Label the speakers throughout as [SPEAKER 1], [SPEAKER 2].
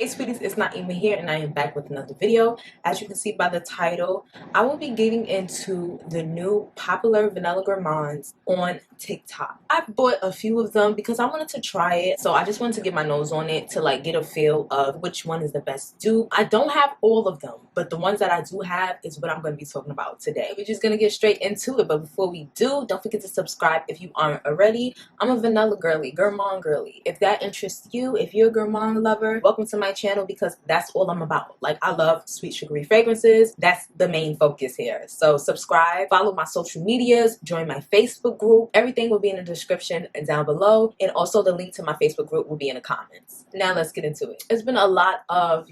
[SPEAKER 1] Hey sweeties, it's not even here and I am back with another video. As you can see by the title, I will be getting into the new popular vanilla gourmands on TikTok. I bought a few of them because I wanted to try it. So I just wanted to get my nose on it to like get a feel of which one is the best dupe. I don't have all of them, but the ones that I do have is what I'm going to be talking about today. We're just going to get straight into it. But before we do, don't forget to subscribe if you aren't already. I'm a vanilla girly, gourmand girly. If that interests you, if you're a gourmand lover, welcome to my channel because that's all I'm about. Like, I love sweet sugary fragrances. That's the main focus here. So subscribe, follow my social medias, join my Facebook group. Everything will be in the description and down below, and also the link to my Facebook group will be in the comments. Now let's get into it. There's been a lot of,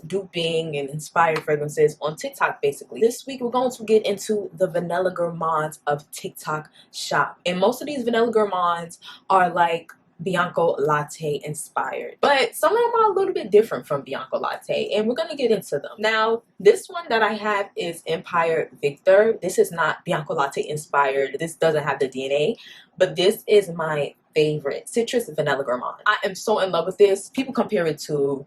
[SPEAKER 1] duping and inspired fragrances on TikTok basically. This week we're going to get into the vanilla gourmands of TikTok shop, and most of these vanilla gourmands are like Bianco Latte inspired, but some of them are a little bit different from Bianco Latte, and we're gonna get into them. Now, this one that I have is Empire Victor. This is not Bianco Latte inspired. This doesn't have the DNA, but this is my favorite citrus vanilla gourmand. I am so in love with this. People compare it to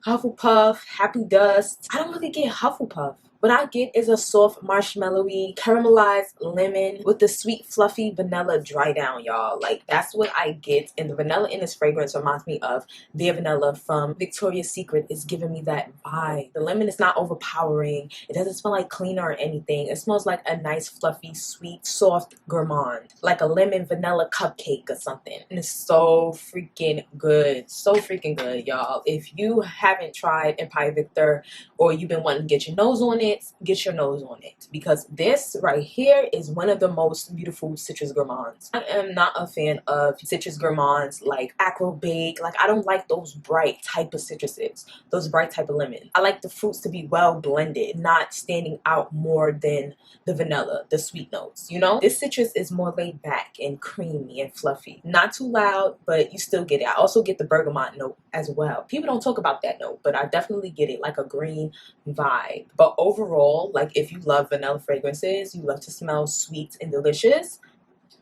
[SPEAKER 1] Hufflepuff, Happy Dust. I don't really get Hufflepuff. What I get is a soft marshmallowy caramelized lemon with the sweet fluffy vanilla dry down, y'all. Like, that's what I get. And the vanilla in this fragrance reminds me of their vanilla from Victoria's Secret. It's giving me that vibe. The lemon is not overpowering. It doesn't smell like cleaner or anything. It smells like a nice fluffy sweet soft gourmand, like a lemon vanilla cupcake or something. And it's so freaking good. So freaking good, y'all. If you haven't tried Empire Victor, or you've been wanting to get your nose on it, get your nose on it, because this right here is one of the most beautiful citrus gourmands. I am not a fan of citrus gourmands like Acrobake. Like, I don't like those bright type of citruses, those bright type of lemon. I like the fruits to be well blended, not standing out more than the vanilla, the sweet notes, This citrus is more laid back and creamy and fluffy. Not too loud, but you still get it. I also get the bergamot note as well. People don't talk about that note, but I definitely get it, like a green vibe. But overall, like, if you love vanilla fragrances, you love to smell sweet and delicious,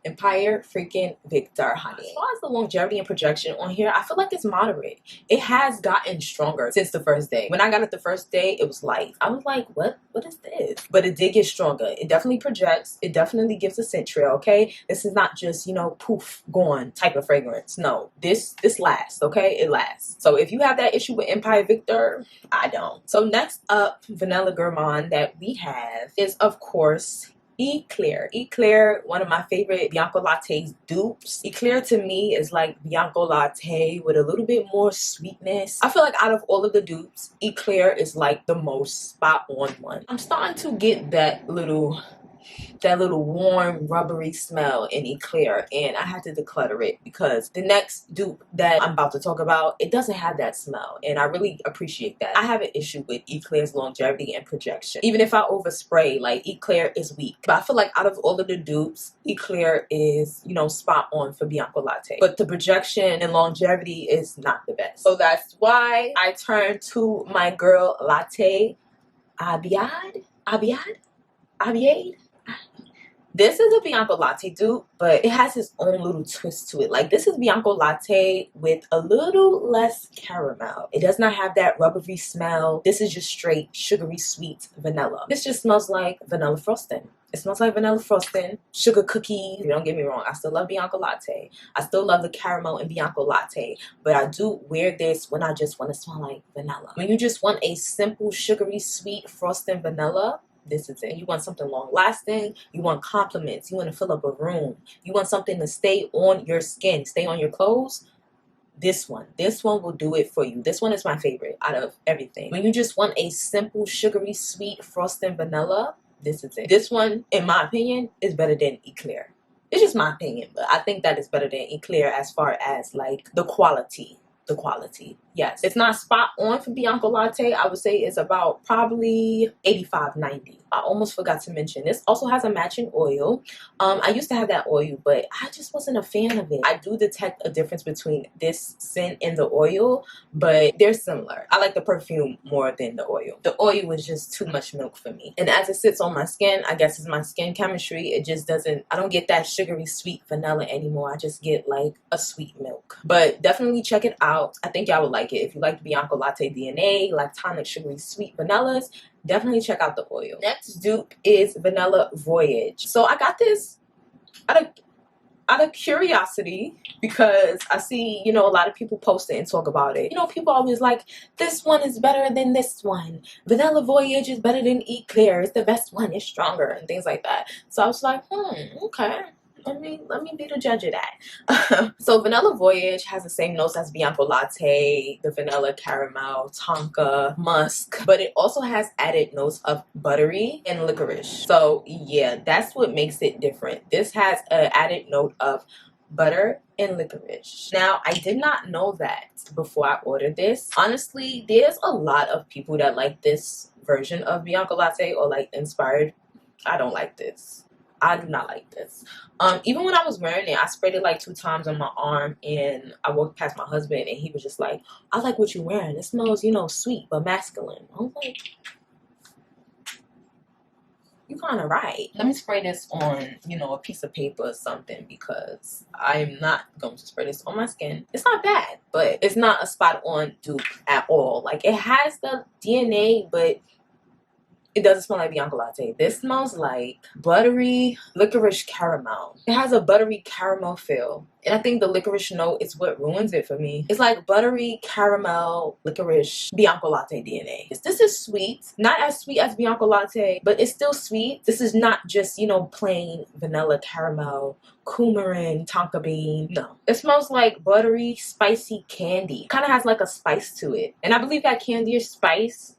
[SPEAKER 1] Empire freaking Victor, honey. As far as the longevity and projection on here, I feel like it's moderate. It has gotten stronger since the first day. When I got it the first day, it was light. I was like, what is this? But it did get stronger. It definitely projects. It definitely gives a scent trail, okay? This is not just, poof, gone type of fragrance. No, this lasts, okay? It lasts. So if you have that issue with Empire Victor, I don't. So next up, vanilla gourmand that we have is, of course, Eclaire. Eclaire, one of my favorite Bianco Latte's dupes. Eclaire to me is like Bianco Latte with a little bit more sweetness. I feel like out of all of the dupes, Eclaire is like the most spot on one. I'm starting to get that little warm rubbery smell in Eclaire, and I had to declutter it because the next dupe that I'm about to talk about, it doesn't have that smell, and I really appreciate that. I have an issue with Eclaire's longevity and projection. Even if I overspray, like, Eclaire is weak, but I feel like out of all of the dupes, Eclaire is, spot on for Bianco Latte, but the projection and longevity is not the best. So that's why I turned to my girl Latte Abyad. This is a Bianco Latte dupe, but it has its own little twist to it. Like, this is Bianco Latte with a little less caramel. It does not have that rubbery smell. This is just straight sugary sweet vanilla. This just smells like vanilla frosting. It smells like vanilla frosting, sugar cookies. Don't get me wrong, I still love Bianco Latte. I still love the caramel in Bianco Latte, but I do wear this when I just want to smell like vanilla. When you just want a simple sugary sweet frosting vanilla, this is it. You want something long lasting, you want compliments, you want to fill up a room, you want something to stay on your skin, stay on your clothes. This one will do it for you. This one is my favorite out of everything. When you just want a simple sugary sweet frosting vanilla, this is it. This one, in my opinion, is better than Eclaire. It's just my opinion, but I think that is better than Eclaire as far as like the quality. Yes, it's not spot on for Bianco Latte. I would say it's about probably 85-90. I almost forgot to mention, this also has a matching oil. I used to have that oil, but I just wasn't a fan of it. I do detect a difference between this scent and the oil, but they're similar. I like the perfume more than the oil. The oil was just too much milk for me. And as it sits on my skin, I guess it's my skin chemistry. It just doesn't, I don't get that sugary sweet vanilla anymore. I just get like a sweet milk. But definitely check it out. I think y'all would like it. If you like Bianco Latte DNA, like tonic sugary sweet vanillas, definitely check out the oil. Next dupe is Vanilla Voyage. So I got this out of curiosity, because I see, you know, a lot of people post it and talk about it. You know, people always like, this one is better than this one. Vanilla Voyage is better than Eclaire. It's the best one. It's stronger and things like that. So I was like, okay. Let me be the judge of that. So Vanilla Voyage has the same notes as Bianco Latte, the vanilla, caramel, tonka, musk, but it also has added notes of buttery and licorice. So yeah, that's what makes it different. This has an added note of butter and licorice. Now, I did not know that before I ordered this. Honestly, there's a lot of people that like this version of Bianco Latte or like inspired. I don't like this. I do not like this. Even when I was wearing it, I sprayed it like 2 times on my arm, and I walked past my husband and he was just like, I like what you're wearing. It smells, you know, sweet but masculine. I was like, you kind of right. Let me spray this on, you know, a piece of paper or something, because I'm not going to spray this on my skin. It's not bad, but it's not a spot on dupe at all. Like, it has the DNA, but it doesn't smell like Bianco Latte. This smells like buttery licorice caramel. It has a buttery caramel feel. And I think the licorice note is what ruins it for me. It's like buttery caramel licorice Bianco Latte DNA. This is sweet. Not as sweet as Bianco Latte, but it's still sweet. This is not just, you know, plain vanilla caramel, coumarin, tonka bean. No. It smells like buttery, spicy candy. Kind of has like a spice to it. And I believe that candy or spice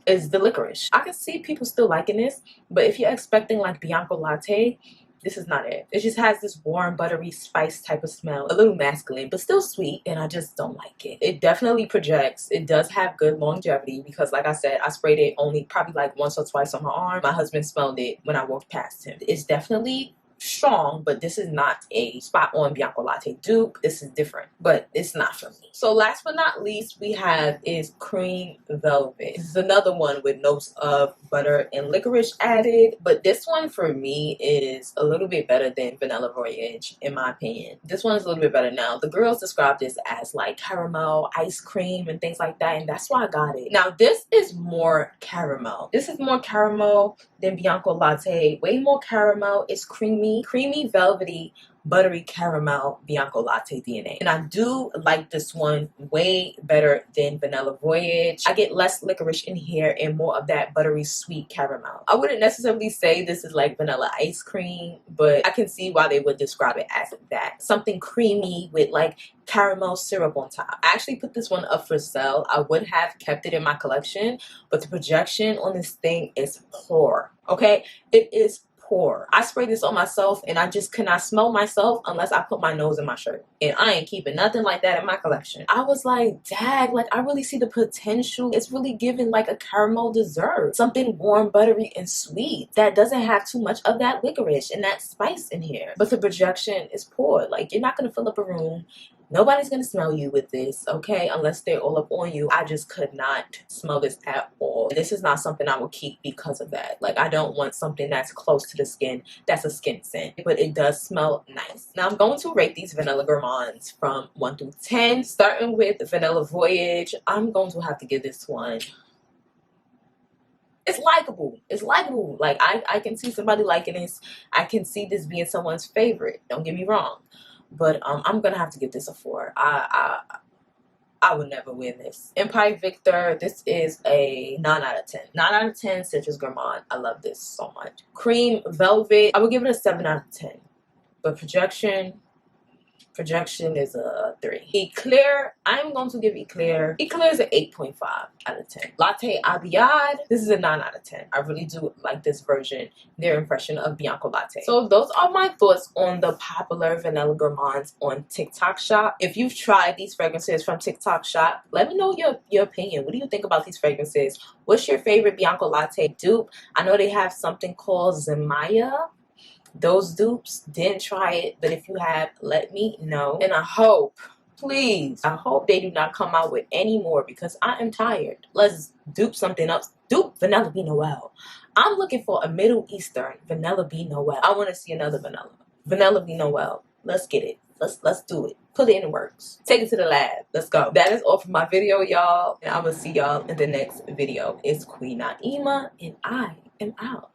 [SPEAKER 1] is the licorice. I can see people still liking this, but if you're expecting like Bianco Latte, this is not it. It just has this warm, buttery spice type of smell. A little masculine, but still sweet, and I just don't like it. It definitely projects. It does have good longevity, because like I said, I sprayed it only probably like once or twice on my arm. My husband smelled it when I walked past him. It's definitely strong, but this is not a spot on Bianco Latte dupe. This is different, but it's not for me. So last but not least, we have is Cream Velvet. This is another one with notes of butter and licorice added, but this one for me is a little bit better than Vanilla Voyage, in my opinion. This one is a little bit better. Now, the girls describe this as like caramel, ice cream, and things like that, and that's why I got it. Now, this is more caramel. This is more caramel than Bianco Latte. Way more caramel. It's creamy, velvety, buttery caramel Bianco Latte DNA. And I do like this one way better than Vanilla Voyage. I get less licorice in here and more of that buttery sweet caramel. I wouldn't necessarily say this is like vanilla ice cream, but I can see why they would describe it as that. Something creamy with like caramel syrup on top. I actually put this one up for sale. I would have kept it in my collection, but the projection on this thing is poor. Okay, it is poor. I sprayed this on myself and I just could not smell myself unless I put my nose in my shirt, and I ain't keeping nothing like that in my collection. I was like, dag, like I really see the potential. It's really giving like a caramel dessert, something warm, buttery, and sweet that doesn't have too much of that licorice and that spice in here, but the projection is poor. Like, you're not gonna fill up a room. Nobody's gonna smell you with this, okay, unless they're all up on you. I just could not smell this at all. This is not something I will keep because of that. Like, I don't want something that's close to the skin, that's a skin scent, but it does smell nice. Now, I'm going to rate these Vanilla Gourmands from 1 through 10. Starting with Vanilla Voyage, I'm going to have to give this one, it's likable. It's likable. Like, I can see somebody liking this. I can see this being someone's favorite. Don't get me wrong. But I'm gonna have to give this a 4. I would never wear this. Empire Victor, this is a 9 out of 10. 9 out of 10 Citrus Gourmand. I love this so much. Cream Velvet, I would give it a 7 out of 10. But projection, Projection is a 3. Eclaire, I'm going to give Eclaire is an 8.5 out of 10. Latte Abyad, this is a 9 out of 10. I really do like this version, their impression of Bianco latte. So those are my thoughts on the popular vanilla gourmands on TikTok Shop. If you've tried these fragrances from TikTok Shop, let me know your opinion. What do you think about these fragrances? What's your favorite Bianco latte dupe? I know they have something called Zemaya. Those dupes, didn't try it, but if you have, let me know. And I hope, please, I hope they do not come out with any more, because I am tired. Let's dupe something else. Dupe Vanilla Bean Noel. I'm looking for a Middle Eastern Vanilla Bean Noel. I want to see another Vanilla Bean Noel. Let's get it. Let's do it. Put it in the works. Take it to the lab. Let's go. That is all for my video, y'all. And I will see y'all in the next video. It's Queen Naima, and I am out.